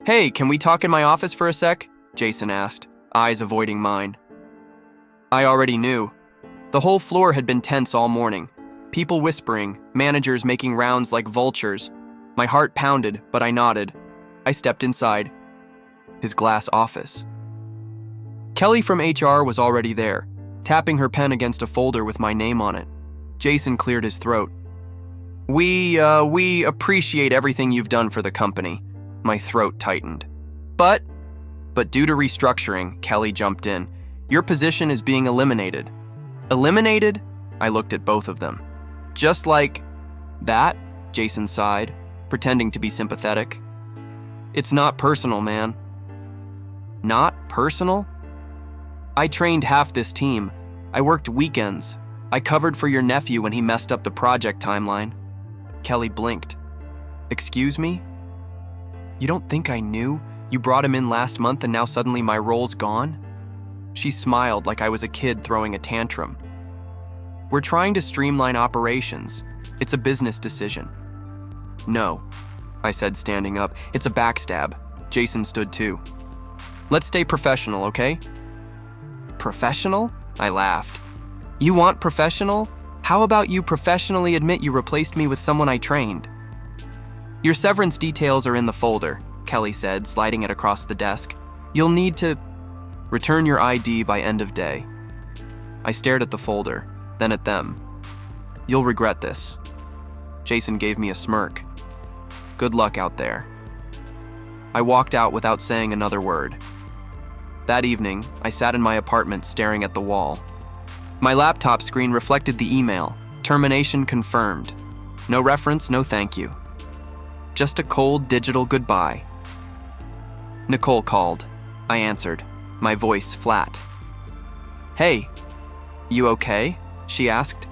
Hey, can we talk in my office for a sec? Jason asked, eyes avoiding mine. I already knew. The whole floor had been tense all morning. People whispering, managers making rounds like vultures. My heart pounded, but I nodded. I stepped inside. His glass office. Kelly from HR was already there, tapping her pen against a folder with my name on it. Jason cleared his throat. We appreciate everything you've done for the company. My throat tightened. But due to restructuring, Kelly jumped in. Your position is being eliminated. Eliminated? I looked at both of them. Just like that, Jason sighed, pretending to be sympathetic. It's not personal, man. Not personal? I trained half this team. I worked weekends. I covered for your nephew when he messed up the project timeline. Kelly blinked. Excuse me? You don't think I knew? You brought him in last month and now suddenly my role's gone? She smiled like I was a kid throwing a tantrum. We're trying to streamline operations. It's a business decision. No, I said, standing up. It's a backstab. Jason stood too. Let's stay professional, okay? Professional? I laughed. You want professional? How about you professionally admit you replaced me with someone I trained? Your severance details are in the folder, Kelly said, sliding it across the desk. You'll need to return your ID by end of day. I stared at the folder, then at them. You'll regret this. Jason gave me a smirk. Good luck out there. I walked out without saying another word. That evening, I sat in my apartment staring at the wall. My laptop screen reflected the email. Termination confirmed. No reference, no thank you. Just a cold digital goodbye. Nicole called. I answered, my voice flat. Hey, you okay? She asked.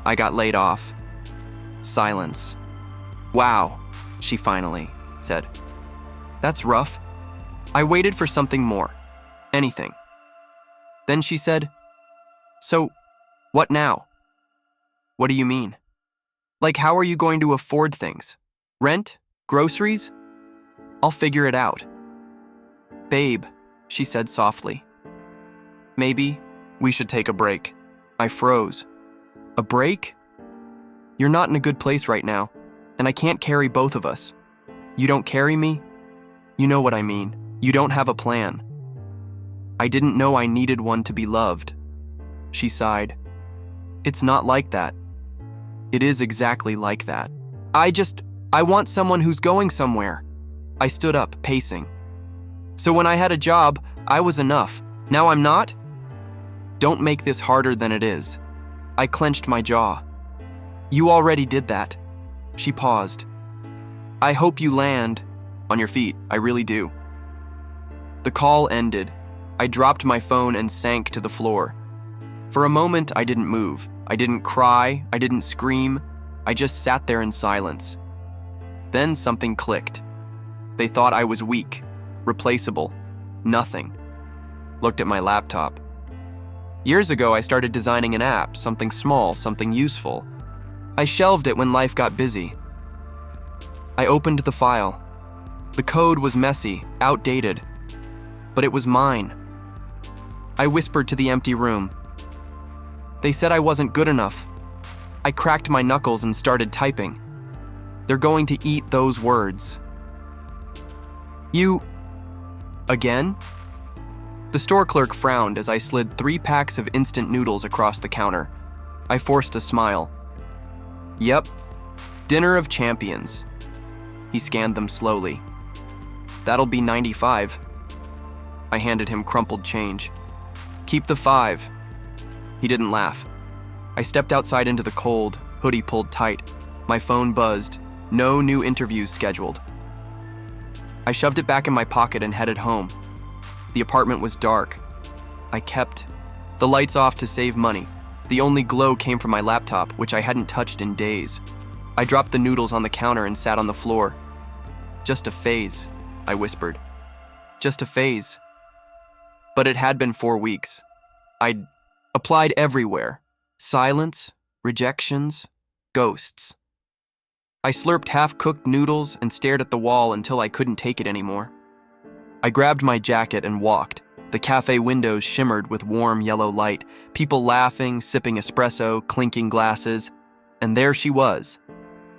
I got laid off. Silence. Wow, she finally said. That's rough. I waited for something more. Anything. Then she said, so, what now? What do you mean? Like, how are you going to afford things? Rent? Groceries? I'll figure it out. Babe, she said softly. Maybe we should take a break. I froze. A break? You're not in a good place right now, and I can't carry both of us. You don't carry me? You know what I mean. You don't have a plan. I didn't know I needed one to be loved. She sighed. It's not like that. It is exactly like that. I want someone who's going somewhere. I stood up, pacing. So when I had a job, I was enough. Now I'm not? Don't make this harder than it is. I clenched my jaw. You already did that. She paused. I hope you land on your feet. I really do. The call ended. I dropped my phone and sank to the floor. For a moment, I didn't move. I didn't cry. I didn't scream. I just sat there in silence. Then something clicked. They thought I was weak, replaceable, nothing. Looked at my laptop. Years ago, I started designing an app, something small, something useful. I shelved it when life got busy. I opened the file. The code was messy, outdated, but it was mine. I whispered to the empty room. They said I wasn't good enough. I cracked my knuckles and started typing. They're going to eat those words. You... again? The store clerk frowned as I slid 3 packs of instant noodles across the counter. I forced a smile. Yep, dinner of champions. He scanned them slowly. That'll be 95. I handed him crumpled change. Keep the 5. He didn't laugh. I stepped outside into the cold, hoodie pulled tight. My phone buzzed. No new interviews scheduled. I shoved it back in my pocket and headed home. The apartment was dark. I kept the lights off to save money. The only glow came from my laptop, which I hadn't touched in days. I dropped the noodles on the counter and sat on the floor. Just a phase, I whispered. Just a phase. But it had been 4 weeks. I'd applied everywhere. Silence, rejections, ghosts. I slurped half-cooked noodles and stared at the wall until I couldn't take it anymore. I grabbed my jacket and walked. The cafe windows shimmered with warm yellow light, people laughing, sipping espresso, clinking glasses. And there she was,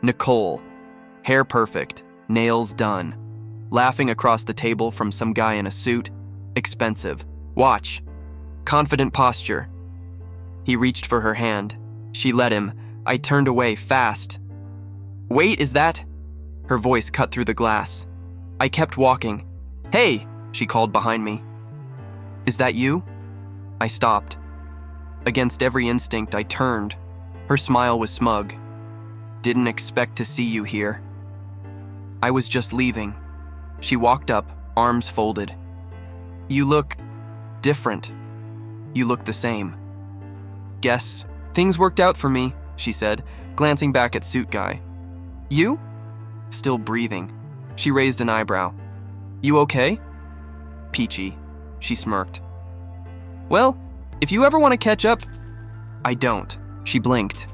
Nicole, hair perfect, nails done, laughing across the table from some guy in a suit, expensive, watch, confident posture. He reached for her hand. She let him. I turned away fast. Wait, is that? Her voice cut through the glass. I kept walking. Hey, she called behind me. Is that you? I stopped. Against every instinct, I turned. Her smile was smug. Didn't expect to see you here. I was just leaving. She walked up, arms folded. You look different. You look the same. Guess things worked out for me, she said, glancing back at suit guy. You? Still breathing. She raised an eyebrow. You okay? Peachy. She smirked. Well, if you ever want to catch up... I don't. She blinked.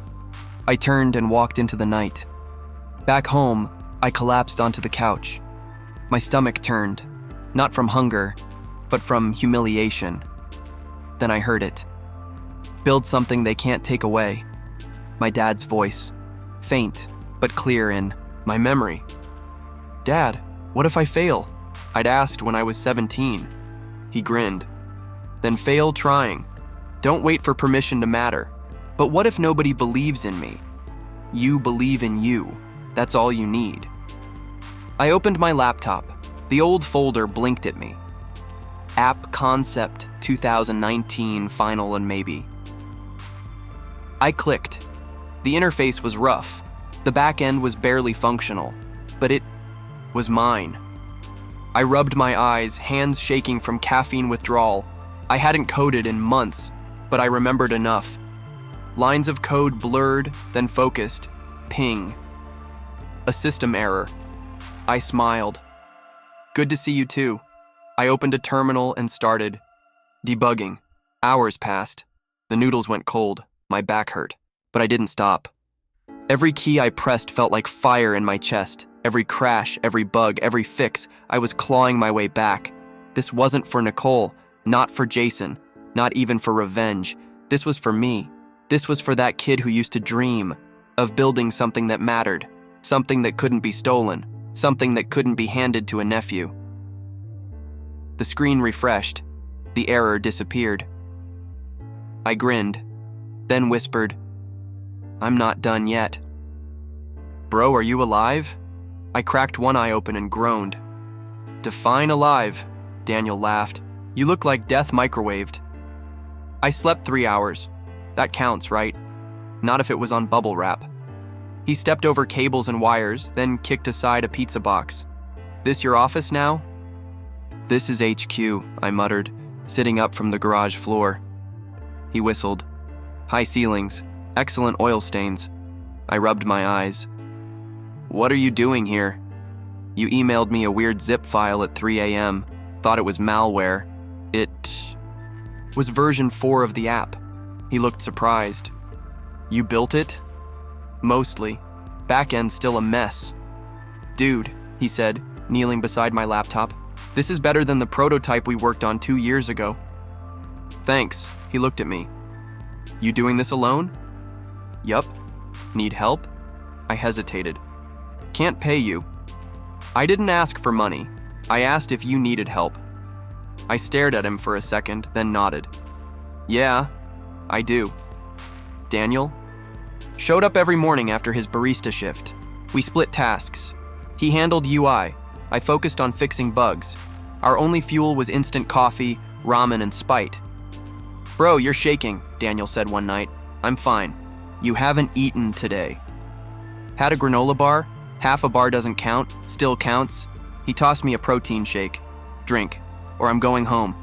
I turned and walked into the night. Back home, I collapsed onto the couch. My stomach turned, not from hunger, but from humiliation. Then I heard it. Build something they can't take away. My dad's voice, faint but clear in my memory. Dad, what if I fail? I'd asked when I was 17. He grinned. Then fail trying. Don't wait for permission to matter. But what if nobody believes in me? You believe in you. That's all you need. I opened my laptop. The old folder blinked at me. App Concept 2019 Final and Maybe. I clicked. The interface was rough. The back end was barely functional, but it was mine. I rubbed my eyes, hands shaking from caffeine withdrawal. I hadn't coded in months, but I remembered enough. Lines of code blurred, then focused. Ping. A system error. I smiled. Good to see you too. I opened a terminal and started debugging. Hours passed. The noodles went cold. My back hurt, but I didn't stop. Every key I pressed felt like fire in my chest. Every crash, every bug, every fix, I was clawing my way back. This wasn't for Nicole, not for Jason, not even for revenge. This was for me. This was for that kid who used to dream of building something that mattered, something that couldn't be stolen, something that couldn't be handed to a nephew. The screen refreshed. The error disappeared. I grinned, then whispered, I'm not done yet. Bro, are you alive? I cracked one eye open and groaned. Define alive, Daniel laughed. You look like death microwaved. I slept 3 hours. That counts, right? Not if it was on bubble wrap. He stepped over cables and wires, then kicked aside a pizza box. This your office now? This is HQ, I muttered, sitting up from the garage floor. He whistled. High ceilings, excellent oil stains. I rubbed my eyes. What are you doing here? You emailed me a weird zip file at 3 a.m. Thought it was malware. It was version 4 of the app. He looked surprised. You built it? Mostly. Backend still a mess. Dude, he said, kneeling beside my laptop. This is better than the prototype we worked on 2 years ago. Thanks, he looked at me. You doing this alone? Yup. Need help? I hesitated. Can't pay you. I didn't ask for money. I asked if you needed help. I stared at him for a second, then nodded. Yeah, I do. Daniel? Showed up every morning after his barista shift. We split tasks. He handled UI. I focused on fixing bugs. Our only fuel was instant coffee, ramen, and spite. Bro, you're shaking, Daniel said one night. I'm fine. You haven't eaten today. Had a granola bar? Half a bar doesn't count, still counts. He tossed me a protein shake. Drink, or I'm going home.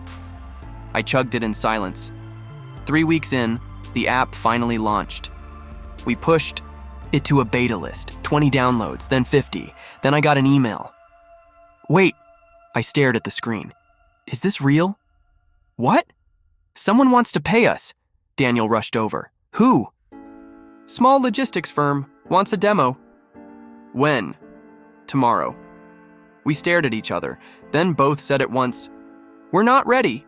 I chugged it in silence. 3 weeks in, the app finally launched. We pushed it to a beta list, 20 downloads, then 50. Then I got an email. Wait, I stared at the screen. Is this real? What? Someone wants to pay us. Daniel rushed over. Who? Small logistics firm. Wants a demo. When? Tomorrow. We stared at each other, then both said at once, "We're not ready."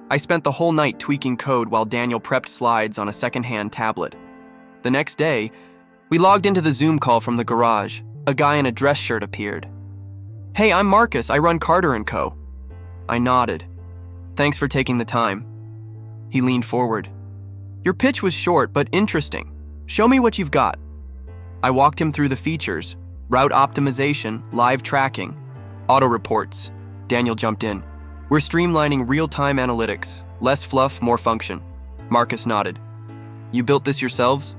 I spent the whole night tweaking code while Daniel prepped slides on a second-hand tablet. The next day, we logged into the Zoom call from the garage. A guy in a dress shirt appeared. "Hey, I'm Marcus. I run Carter & Co." I nodded. "Thanks for taking the time." He leaned forward. "Your pitch was short but interesting. Show me what you've got." I walked him through the features: route optimization, live tracking, auto reports. Daniel jumped in. "We're streamlining real-time analytics. Less fluff, more function." Marcus nodded. "You built this yourselves?"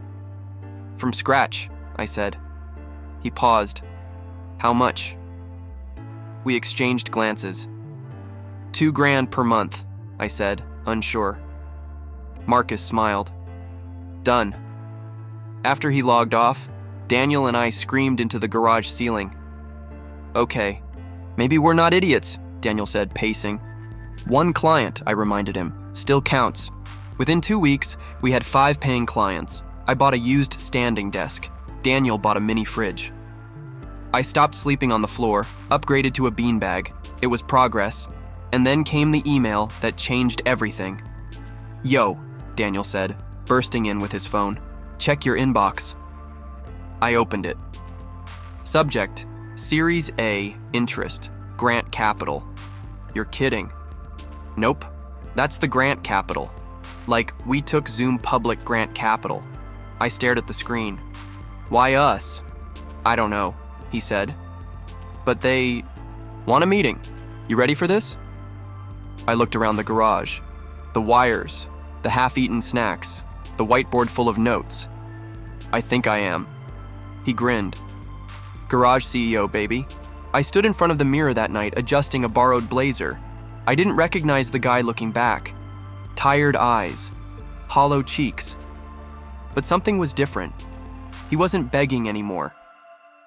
"From scratch," I said. He paused. "How much?" We exchanged glances. $2,000 per month, I said, unsure. Marcus smiled. "Done." After he logged off, Daniel and I screamed into the garage ceiling. "Okay, maybe we're not idiots," Daniel said, pacing. "One client," I reminded him, "still counts." Within 2 weeks, we had 5 paying clients. I bought a used standing desk. Daniel bought a mini fridge. I stopped sleeping on the floor, upgraded to a beanbag. It was progress. And then came the email that changed everything. "Yo," Daniel said, bursting in with his phone. "Check your inbox." I opened it. Subject: Series A, interest, grant capital. You're kidding. Nope, that's the grant capital. Like, we took Zoom public grant capital. I stared at the screen. "Why us?" "I don't know," he said. "But they want a meeting. You ready for this?" I looked around the garage. The wires, the half-eaten snacks, the whiteboard full of notes. "I think I am." He grinned. "Garage CEO, baby." I stood in front of the mirror that night, adjusting a borrowed blazer. I didn't recognize the guy looking back. Tired eyes, hollow cheeks. But something was different. He wasn't begging anymore.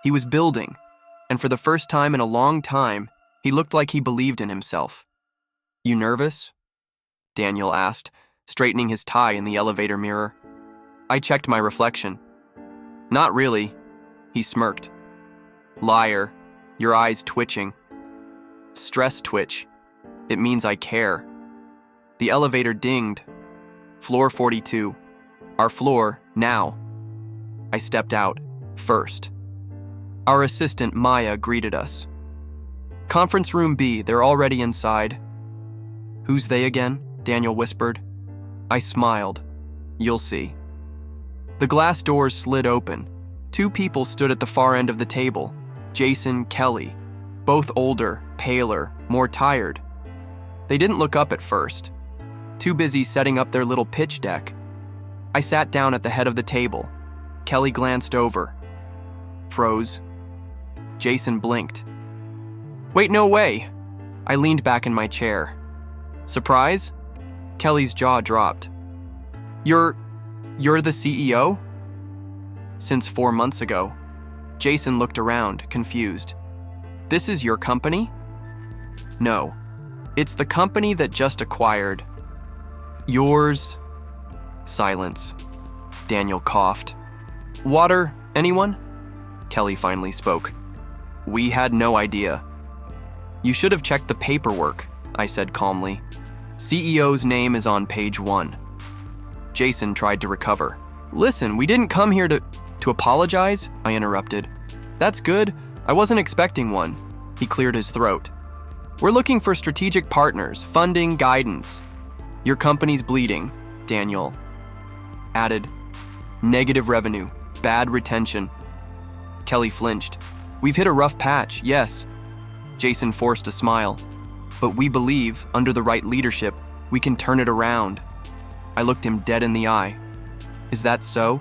He was building, and for the first time in a long time, he looked like he believed in himself. "You nervous?" Daniel asked, straightening his tie in the elevator mirror. I checked my reflection. "Not really," he smirked. "Liar, your eyes twitching." "Stress twitch. It means I care." The elevator dinged. Floor 42. Our floor, now. I stepped out, first. Our assistant, Maya, greeted us. "Conference room B, they're already inside." "Who's they again?" Daniel whispered. I smiled. "You'll see." The glass doors slid open. 2 people stood at the far end of the table. Jason, Kelly, both older, paler, more tired. They didn't look up at first, too busy setting up their little pitch deck. I sat down at the head of the table. Kelly glanced over. Froze. Jason blinked. "Wait, no way!" I leaned back in my chair. "Surprise?" Kelly's jaw dropped. You're the CEO?" "Since 4 months ago." Jason looked around, confused. "This is your company?" "No. It's the company that just acquired." "Yours?" Silence. Daniel coughed. "Water, anyone?" Kelly finally spoke. "We had no idea." "You should have checked the paperwork," I said calmly. "CEO's name is on page 1. Jason tried to recover. "Listen, we didn't come here to apologize," I interrupted. "That's good. I wasn't expecting one." He cleared his throat. "We're looking for strategic partners, funding, guidance." "Your company's bleeding," Daniel added. "Negative revenue, bad retention." Kelly flinched. "We've hit a rough patch, yes." Jason forced a smile. "But we believe, under the right leadership, we can turn it around." I looked him dead in the eye. "Is that so?"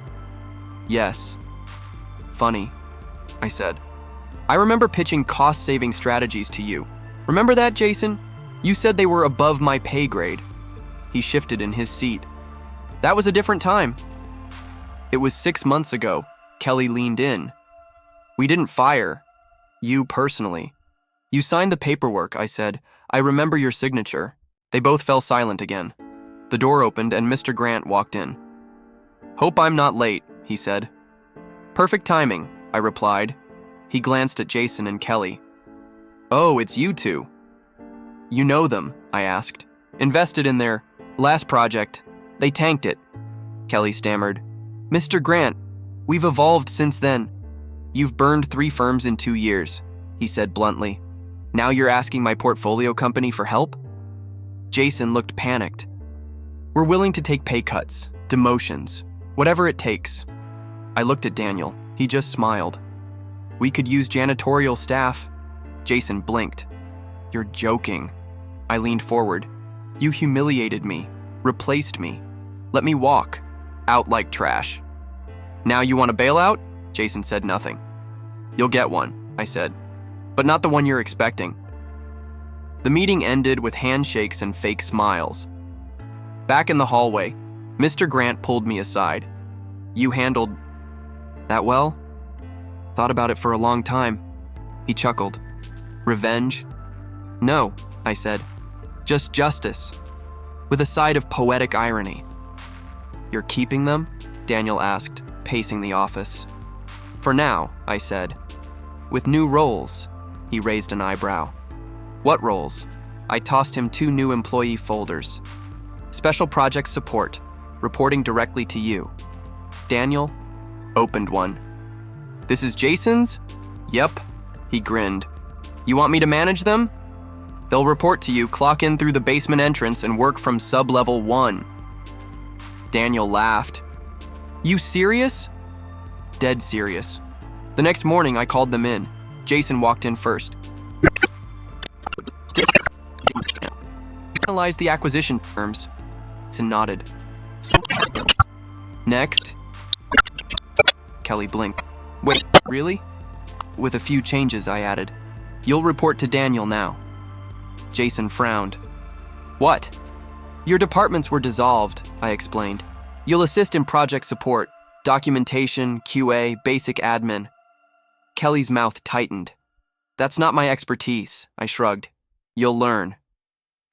"Yes." "Funny," I said. "I remember pitching cost-saving strategies to you. Remember that, Jason? You said they were above my pay grade." He shifted in his seat. "That was a different time." "It was 6 months ago." Kelly leaned in. "We didn't fire you personally. You signed the paperwork," I said. "I remember your signature." They both fell silent again. The door opened and Mr. Grant walked in. "Hope I'm not late," he said. "Perfect timing," I replied. He glanced at Jason and Kelly. Oh, it's you two. You know them, I asked. Invested in their last project. They tanked it. Kelly stammered. Mr. Grant, we've evolved since then. You've burned 3 firms in 2 years, he said bluntly. Now you're asking my portfolio company for help? Jason looked panicked. We're willing to take pay cuts, demotions, whatever it takes. I looked at Daniel. He just smiled. We could use janitorial staff. Jason blinked. You're joking. I leaned forward. You humiliated me, replaced me, let me walk, out like trash. Now you want a bailout? Jason said nothing. You'll get one, I said, but not the one you're expecting. The meeting ended with handshakes and fake smiles. Back in the hallway, Mr. Grant pulled me aside. You handled that well? Thought about it for a long time. He chuckled. Revenge? No, I said. Just justice, with a side of poetic irony. You're keeping them? Daniel asked, pacing the office. For now, I said. With new roles, he raised an eyebrow. What roles? I tossed him 2 new employee folders. Special project support, reporting directly to you. Daniel opened one. This is Jason's? Yep, he grinned. You want me to manage them? They'll report to you, clock in through the basement entrance, and work from sub-level 1. Daniel laughed. You serious? Dead serious. The next morning, I called them in. Jason walked in first. Analyze the acquisition terms. Jason nodded. Next. Kelly blinked. Wait, really? With a few changes, I added. You'll report to Daniel now. Jason frowned. What? Your departments were dissolved, I explained. You'll assist in project support, documentation, QA, basic admin. Kelly's mouth tightened. That's not my expertise, I shrugged. You'll learn.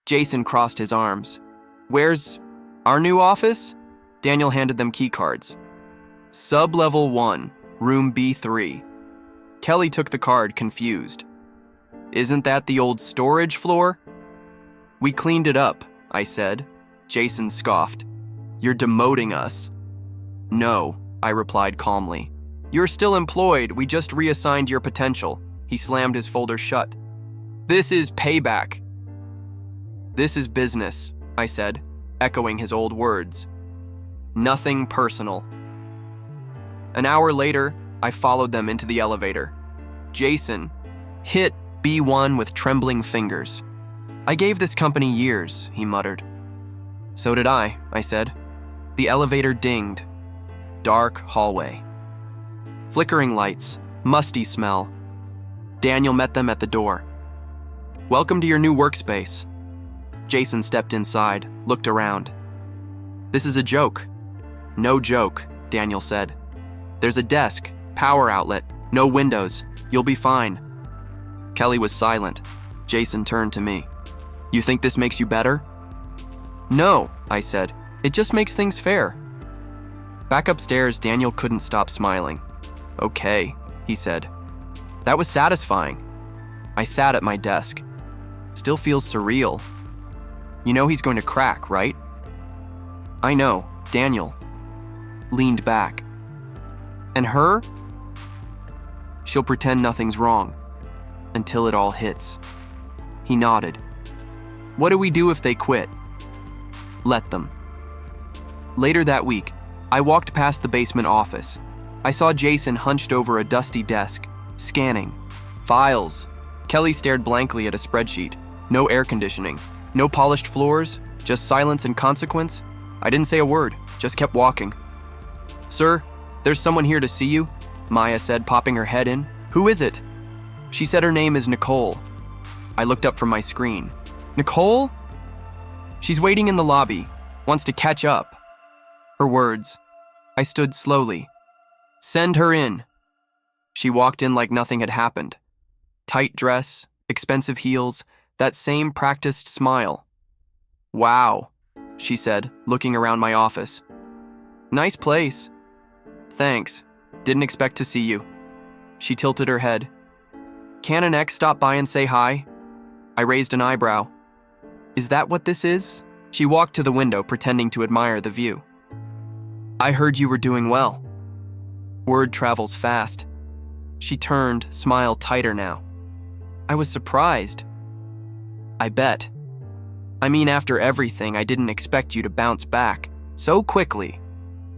Jason crossed his arms. Where's our new office? Daniel handed them key cards. Sub-level 1, room B3. Kelly took the card, confused. Isn't that the old storage floor? We cleaned it up, I said. Jason scoffed. You're demoting us. No, I replied calmly. You're still employed, we just reassigned your potential. He slammed his folder shut. This is payback. This is business, I said, echoing his old words. Nothing personal. An hour later, I followed them into the elevator. Jason hit B1 with trembling fingers. I gave this company years, he muttered. So did I said. The elevator dinged. Dark hallway. Flickering lights, musty smell. Daniel met them at the door. Welcome to your new workspace. Jason stepped inside, looked around. This is a joke. No joke, Daniel said. There's a desk, power outlet, no windows. You'll be fine. Kelly was silent. Jason turned to me. You think this makes you better? No, I said. It just makes things fair. Back upstairs, Daniel couldn't stop smiling. Okay, he said. That was satisfying. I sat at my desk. Still feels surreal. You know he's going to crack, right? I know, Daniel leaned back. And her? She'll pretend nothing's wrong. Until it all hits. He nodded. What do we do if they quit? Let them. Later that week, I walked past the basement office. I saw Jason hunched over a dusty desk, scanning. Files. Kelly stared blankly at a spreadsheet. No air conditioning. No polished floors. Just silence and consequence. I didn't say a word, just kept walking. Sir, there's someone here to see you, Maya said, popping her head in. Who is it? She said her name is Nicole. I looked up from my screen. Nicole? She's waiting in the lobby. Wants to catch up. Her words. I stood slowly. Send her in. She walked in like nothing had happened. Tight dress, expensive heels, that same practiced smile. Wow, she said, looking around my office. Nice place. Thanks. Didn't expect to see you. She tilted her head. Can an ex stop by and say hi? I raised an eyebrow. Is that what this is? She walked to the window, pretending to admire the view. I heard you were doing well. Word travels fast. She turned, smile tighter now. I was surprised. I bet. I mean, after everything, I didn't expect you to bounce back so quickly.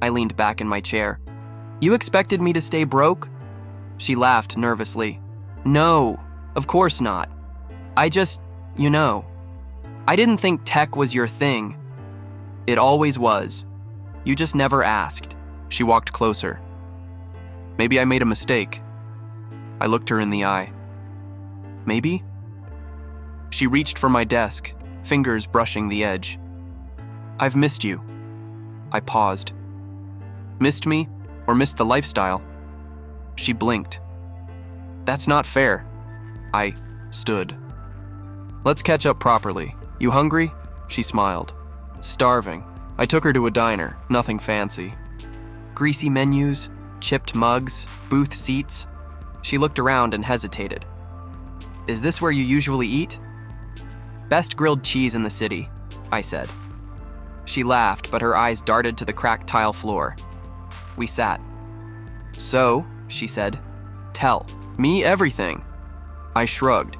I leaned back in my chair. You expected me to stay broke? She laughed nervously. No, of course not. I just, I didn't think tech was your thing. It always was. You just never asked. She walked closer. Maybe I made a mistake. I looked her in the eye. Maybe? She reached for my desk, fingers brushing the edge. I've missed you. I paused. Missed me or missed the lifestyle? She blinked. That's not fair. I stood. Let's catch up properly. You hungry? She smiled. Starving. I took her to a diner, nothing fancy. Greasy menus, chipped mugs, booth seats. She looked around and hesitated. Is this where you usually eat? Best grilled cheese in the city, I said. She laughed, but her eyes darted to the cracked tile floor. We sat. So, she said, tell me everything. I shrugged.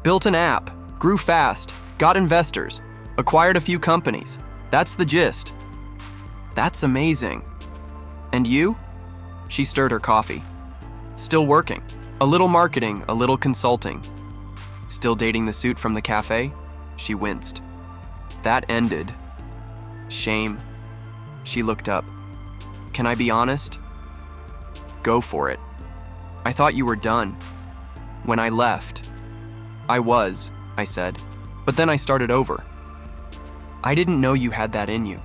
Built an app, grew fast, got investors, acquired a few companies. That's the gist. That's amazing. And you? She stirred her coffee. Still working. A little marketing, a little consulting. Still dating the suit from the cafe? She winced. That ended. Shame. She looked up. Can I be honest? Go for it. I thought you were done. When I left. I was, I said. But then I started over. I didn't know you had that in you.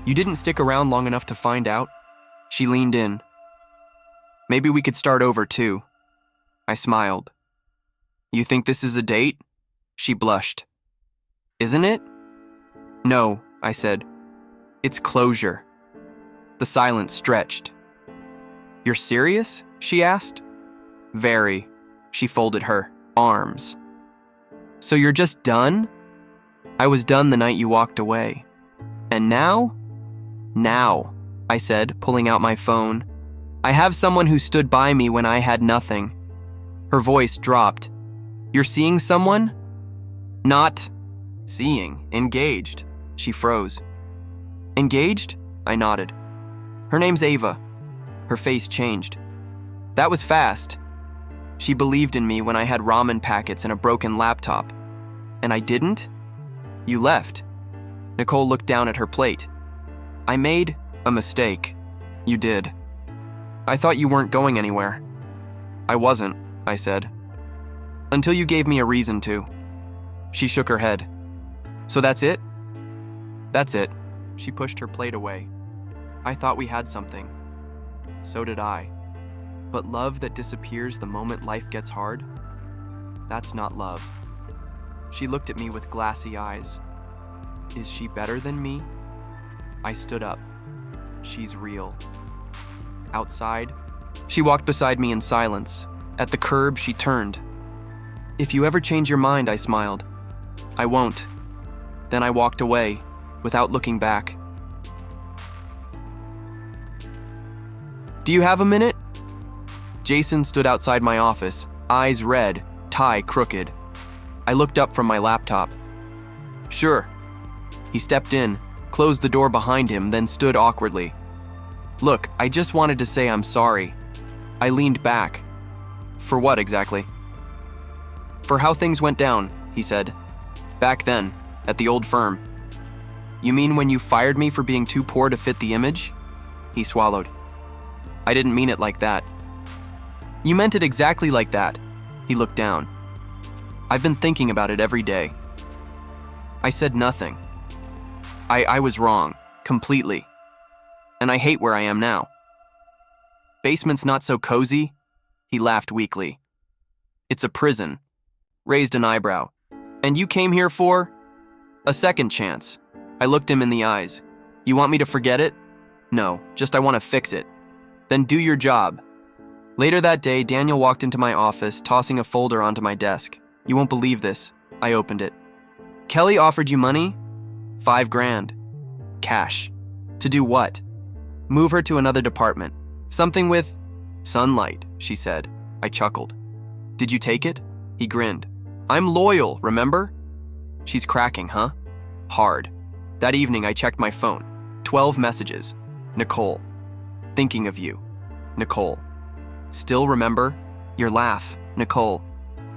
You didn't stick around long enough to find out. She leaned in. Maybe we could start over too. I smiled. You think this is a date? She blushed. Isn't it? No, I said. It's closure. The silence stretched. You're serious? She asked. Very. She folded her arms. So you're just done? I was done the night you walked away. And now? Now, I said, pulling out my phone. I have someone who stood by me when I had nothing. Her voice dropped. You're seeing someone? Not seeing, engaged. She froze. Engaged? I nodded. Her name's Ava. Her face changed. That was fast. She believed in me when I had ramen packets and a broken laptop. And I didn't? You left. Nicole looked down at her plate. I made a mistake. You did. I thought you weren't going anywhere. I wasn't, I said. Until you gave me a reason to. She shook her head. So that's it? That's it. She pushed her plate away. I thought we had something. So did I. But love that disappears the moment life gets hard? That's not love. She looked at me with glassy eyes. Is she better than me? I stood up. She's real. Outside, she walked beside me in silence. At the curb, she turned. If you ever change your mind, I smiled. I won't. Then I walked away, without looking back. Do you have a minute? Jason stood outside my office, eyes red, tie crooked. I looked up from my laptop. Sure. He stepped in, closed the door behind him, then stood awkwardly. Look, I just wanted to say I'm sorry. I leaned back. For what exactly? For how things went down, he said. Back then, at the old firm. You mean when you fired me for being too poor to fit the image? He swallowed. I didn't mean it like that. You meant it exactly like that. He looked down. I've been thinking about it every day. I said nothing. I was wrong, completely. And I hate where I am now. Basement's not so cozy? He laughed weakly. It's a prison. Raised an eyebrow. And you came here for? A second chance. I looked him in the eyes. You want me to forget it? No, just I want to fix it. Then do your job. Later that day, Daniel walked into my office, tossing a folder onto my desk. "You won't believe this." I opened it. "Kelly offered you money? 5 grand. Cash. To do what?" "Move her to another department. Something with sunlight," she said. I chuckled. "Did you take it?" He grinned. "I'm loyal, remember?" "She's cracking, huh?" "Hard." That evening, I checked my phone. 12 messages. Nicole. "Thinking of you." Nicole. "Still remember?" "Your laugh." Nicole.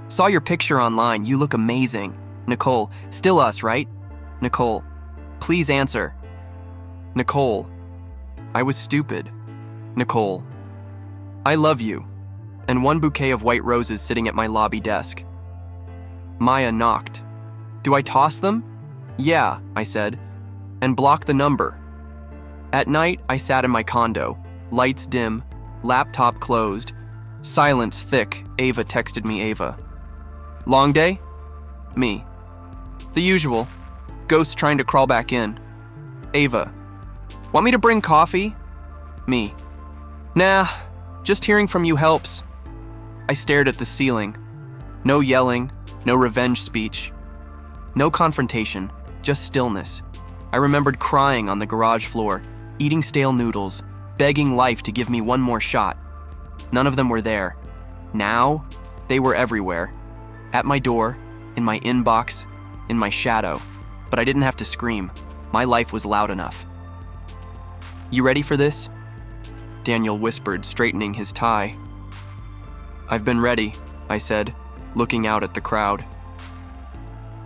"Saw your picture online. You look amazing." Nicole. "Still us, right?" Nicole. "Please answer." Nicole. "I was stupid." Nicole. "I love you." And 1 bouquet of white roses sitting at my lobby desk. Maya knocked. "Do I toss them?" "Yeah," I said, "and block the number." At night, I sat in my condo, lights dim, laptop closed, silence thick. Ava texted me. Ava. "Long day?" Me. "The usual. Ghost trying to crawl back in." Ava. "Want me to bring coffee?" Me. "Nah, just hearing from you helps." I stared at the ceiling. No yelling, no revenge speech, no confrontation, just stillness. I remembered crying on the garage floor, eating stale noodles, begging life to give me one more shot. None of them were there. Now, they were everywhere. At my door, in my inbox, in my shadow. But I didn't have to scream. My life was loud enough. "You ready for this?" Daniel whispered, straightening his tie. "I've been ready," I said, looking out at the crowd.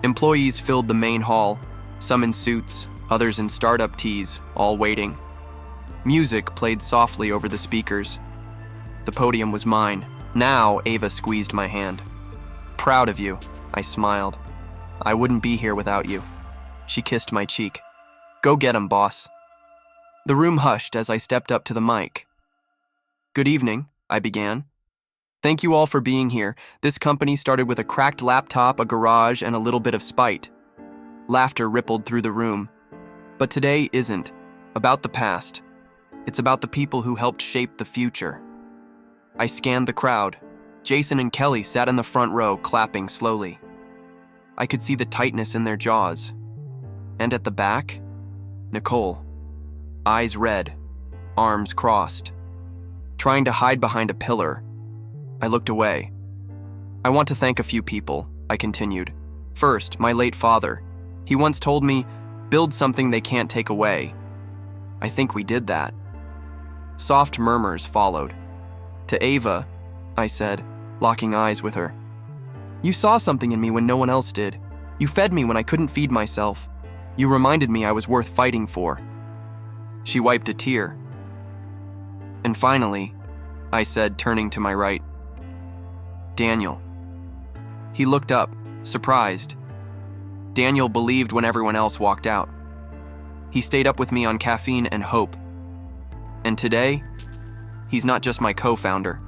Employees filled the main hall, some in suits, others in startup tees, all waiting. Music played softly over the speakers. The podium was mine. Now, Ava squeezed my hand. "Proud of you," I smiled. "I wouldn't be here without you." She kissed my cheek. "Go get 'em, boss." The room hushed as I stepped up to the mic. "Good evening," I began. "Thank you all for being here. This company started with a cracked laptop, a garage, and a little bit of spite." Laughter rippled through the room. But today isn't about the past. It's about the people who helped shape the future. I scanned the crowd. Jason and Kelly sat in the front row, clapping slowly. I could see the tightness in their jaws. And at the back, Nicole. Eyes red, arms crossed. Trying to hide behind a pillar, I looked away. "I want to thank a few people," I continued. "First, my late father. He once told me, 'Build something they can't take away.' I think we did that." Soft murmurs followed. "To Ava," I said, locking eyes with her. "You saw something in me when no one else did. You fed me when I couldn't feed myself. You reminded me I was worth fighting for." She wiped a tear. "And finally," I said, turning to my right, "Daniel." He looked up, surprised. Daniel believed when everyone else walked out. He stayed up with me on caffeine and hope. And today, he's not just my co-founder.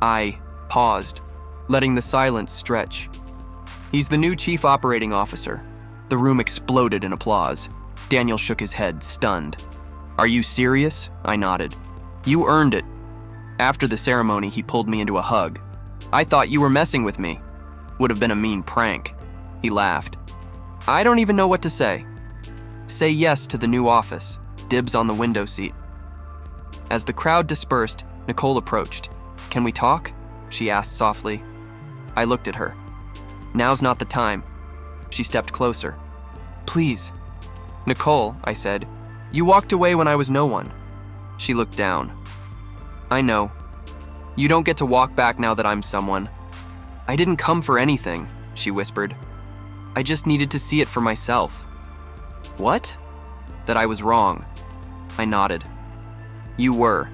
I paused, letting the silence stretch. He's the new chief operating officer. The room exploded in applause. Daniel shook his head, stunned. "Are you serious?" I nodded. "You earned it." After the ceremony, he pulled me into a hug. "I thought you were messing with me. Would have been a mean prank." He laughed. "I don't even know what to say." "Say yes to the new office. Dibs on the window seat." As the crowd dispersed, Nicole approached. "Can we talk?" she asked softly. I looked at her. "Now's not the time." She stepped closer. "Please." "Nicole," I said, "you walked away when I was no one." She looked down. "I know. You don't get to walk back now that I'm someone." "I didn't come for anything," she whispered. "I just needed to see it for myself." "What?" "That I was wrong." I nodded. "You were."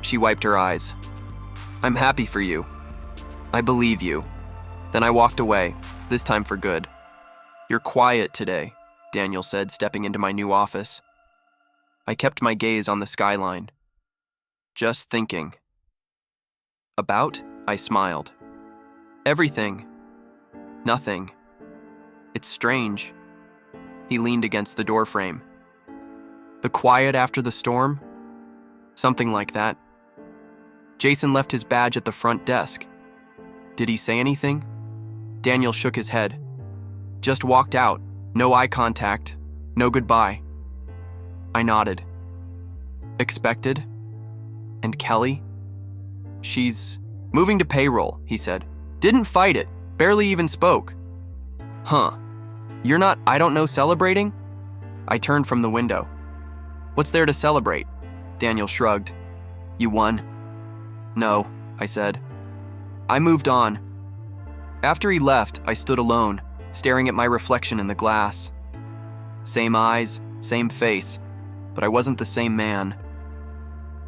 She wiped her eyes. "I'm happy for you. I believe you." Then I walked away, this time for good. "You're quiet today," Daniel said, stepping into my new office. I kept my gaze on the skyline. "Just thinking." "About?" I smiled. "Everything. Nothing. It's strange." He leaned against the doorframe. "The quiet after the storm?" "Something like that." Jason left his badge at the front desk. Did he say anything? Daniel shook his head. Just walked out. No eye contact. No goodbye. I nodded. Expected? And Kelly? She's moving to payroll, he said. Didn't fight it. Barely even spoke. Huh. You're not, I don't know, celebrating? I turned from the window. What's there to celebrate? Daniel shrugged. You won. No, I said. I moved on. After he left, I stood alone, staring at my reflection in the glass. Same eyes, same face, but I wasn't the same man.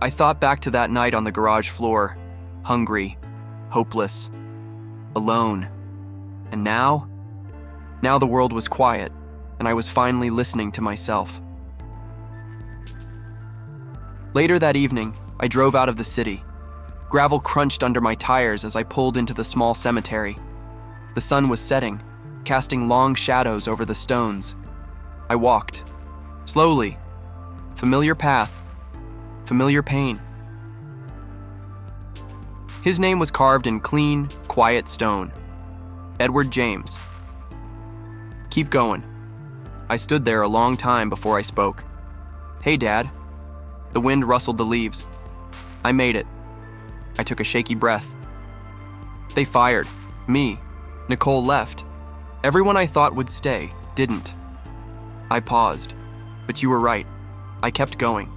I thought back to that night on the garage floor, hungry, hopeless, alone. And now? Now the world was quiet, and I was finally listening to myself. Later that evening, I drove out of the city. Gravel crunched under my tires as I pulled into the small cemetery. The sun was setting, casting long shadows over the stones. I walked, slowly, familiar path, familiar pain. His name was carved in clean, quiet stone. Edward James. Keep going. I stood there a long time before I spoke. Hey, Dad. The wind rustled the leaves. I made it. I took a shaky breath. They fired. Me. Nicole left. Everyone I thought would stay didn't. I paused. But you were right. I kept going.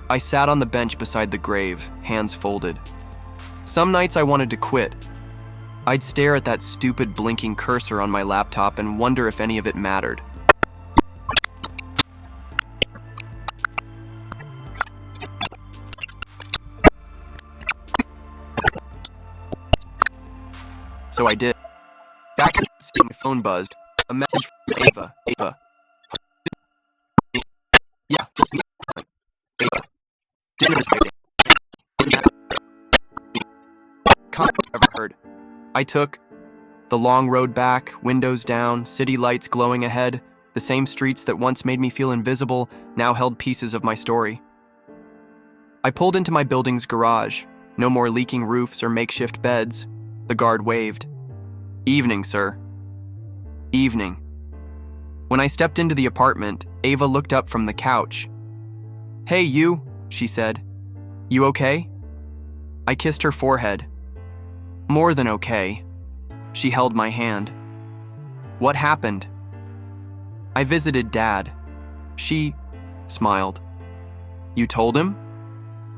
I sat on the bench beside the grave, hands folded. Some nights I wanted to quit. I'd stare at that stupid blinking cursor on my laptop and wonder if any of it mattered. So I did. Back in my phone buzzed. A message from Ava. Ava. Yeah, just me. Ava. Dinner's waiting. Can't ever heard. I took the long road back, windows down, city lights glowing ahead. The same streets that once made me feel invisible now held pieces of my story. I pulled into my building's garage. No more leaking roofs or makeshift beds. The guard waved. Evening, sir. Evening. When I stepped into the apartment, Ava looked up from the couch. Hey, you, she said. You okay? I kissed her forehead. More than okay. She held my hand. What happened? I visited Dad. She smiled. You told him?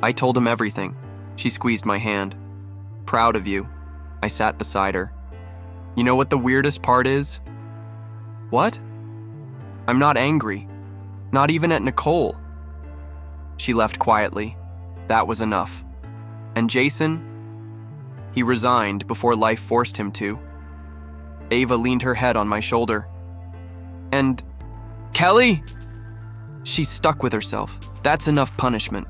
I told him everything. She squeezed my hand. Proud of you. I sat beside her. You know what the weirdest part is? What? I'm not angry. Not even at Nicole. She left quietly. That was enough. And Jason? He resigned before life forced him to. Ava leaned her head on my shoulder. And Kelly? She stuck with herself. That's enough punishment.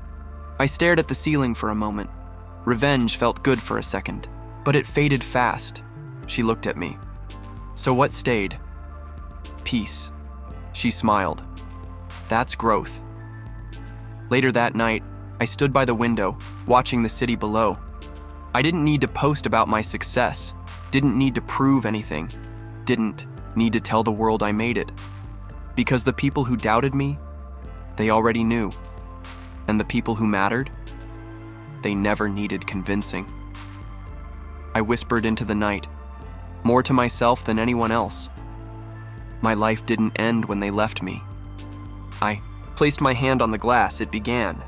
I stared at the ceiling for a moment. Revenge felt good for a second, but it faded fast. She looked at me. So what stayed? Peace. She smiled. That's growth. Later that night, I stood by the window, watching the city below. I didn't need to post about my success, didn't need to prove anything, didn't need to tell the world I made it. Because the people who doubted me, they already knew. And the people who mattered, they never needed convincing. I whispered into the night, more to myself than anyone else. My life didn't end when they left me. I placed my hand on the glass. It began.